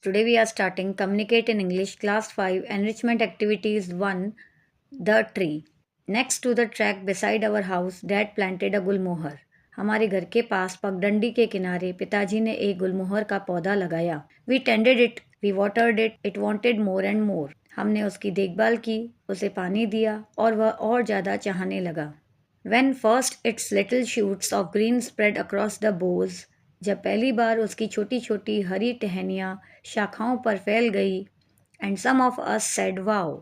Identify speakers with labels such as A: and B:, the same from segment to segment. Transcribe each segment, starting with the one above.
A: Today we are starting Communicate in English Class 5 Enrichment Activities 1 The Tree. Next to the track beside our house, Dad planted a गुलमोहर. हमारे घर के पास पगडंडी के किनारे पिताजी ने एक गुलमोहर का पौधा लगाया. We tended it, we watered it, it wanted more and more. हमने उसकी देखभाल की, उसे पानी दिया और वह और ज़्यादा चाहने लगा. When first its little shoots of green spread across the boughs, जब पहली बार उसकी छोटी छोटी हरी टहनियाँ शाखाओं पर फैल गई, and some of us said wow,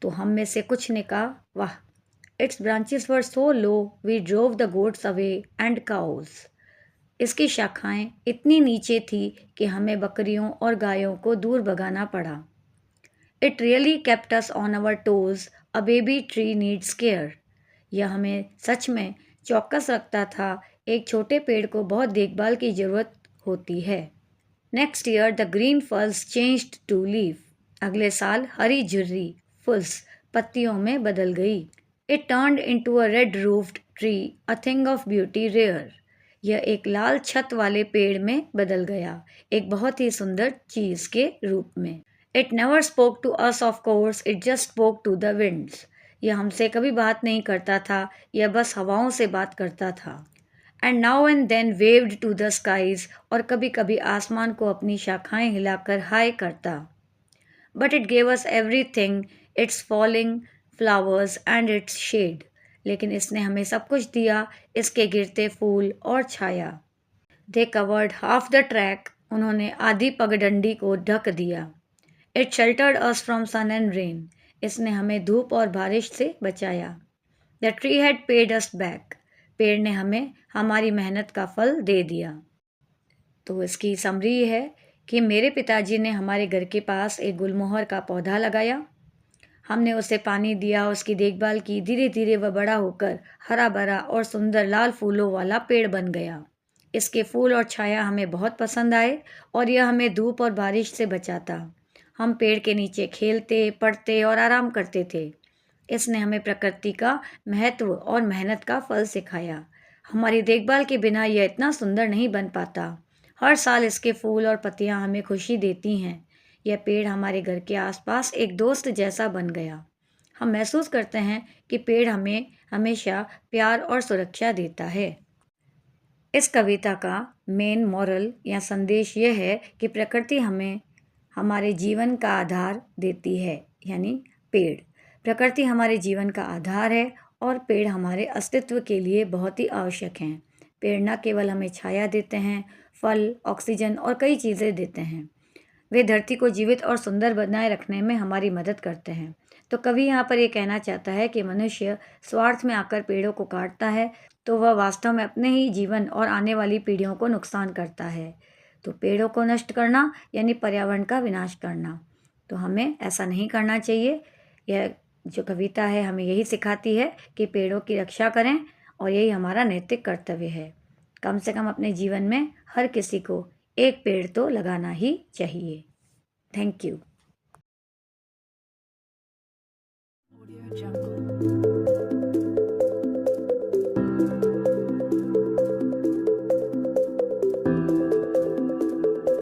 A: तो हम में से कुछ ने कहा वाह. It's branches were so low we drove the goats away and cows. इसकी शाखाएं इतनी नीचे थी कि हमें बकरियों और गायों को दूर भगाना पड़ा. It really kept us on our toes. A baby tree needs care. यह हमें सच में चौकस रखता था. एक छोटे पेड़ को बहुत देखभाल की ज़रूरत होती है. Next year the green frills changed to leaf. अगले साल हरी झुर्री फुल्स पत्तियों में बदल गई. It turned into a red roofed tree, a thing of beauty rare. यह एक लाल छत वाले पेड़ में बदल गया, एक बहुत ही सुंदर चीज़ के रूप में. It never spoke to us of course, it just spoke to the winds. यह हमसे कभी बात नहीं करता था, यह बस हवाओं से बात करता था. And now and then waved to the skies. और कभी कभी आसमान को अपनी शाखाएं हिलाकर हाय करता. But it gave us everything, its falling flowers and its shade. लेकिन इसने हमें सब कुछ दिया, इसके गिरते फूल और छाया. They covered half the track. उन्होंने आधी पगडंडी को ढक दिया. It sheltered us from sun and rain. इसने हमें धूप और बारिश से बचाया. The tree had paid us back. पेड़ ने हमें हमारी मेहनत का फल दे दिया. तो इसकी समरी है कि मेरे पिताजी ने हमारे घर के पास एक गुलमोहर का पौधा लगाया. हमने उसे पानी दिया, उसकी देखभाल की. धीरे धीरे वह बड़ा होकर हरा भरा और सुंदर लाल फूलों वाला पेड़ बन गया. इसके फूल और छाया हमें बहुत पसंद आए और यह हमें धूप और बारिश से बचाता. हम पेड़ के नीचे खेलते, पढ़ते और आराम करते थे. इसने हमें प्रकृति का महत्व और मेहनत का फल सिखाया. हमारी देखभाल के बिना यह इतना सुंदर नहीं बन पाता. हर साल इसके फूल और पत्तियां हमें खुशी देती हैं. यह पेड़ हमारे घर के आसपास एक दोस्त जैसा बन गया. हम महसूस करते हैं कि पेड़ हमें हमेशा प्यार और सुरक्षा देता है. इस कविता का मेन मॉरल या संदेश यह है कि प्रकृति हमें हमारे जीवन का आधार देती है, यानी पेड़. प्रकृति हमारे जीवन का आधार है और पेड़ हमारे अस्तित्व के लिए बहुत ही आवश्यक हैं. पेड़ न केवल हमें छाया देते हैं, फल, ऑक्सीजन और कई चीज़ें देते हैं. वे धरती को जीवित और सुंदर बनाए रखने में हमारी मदद करते हैं. तो कवि यहाँ पर ये कहना चाहता है कि मनुष्य स्वार्थ में आकर पेड़ों को काटता है तो वह वास्तव में अपने ही जीवन और आने वाली पीढ़ियों को नुकसान करता है. तो पेड़ों को नष्ट करना यानी पर्यावरण का विनाश करना. तो हमें ऐसा नहीं करना चाहिए. यह जो कविता है हमें यही सिखाती है कि पेड़ों की रक्षा करें और यही हमारा नैतिक कर्तव्य है. कम से कम अपने जीवन में हर किसी को एक पेड़ तो लगाना ही चाहिए. Thank you.
B: Audio Jungle.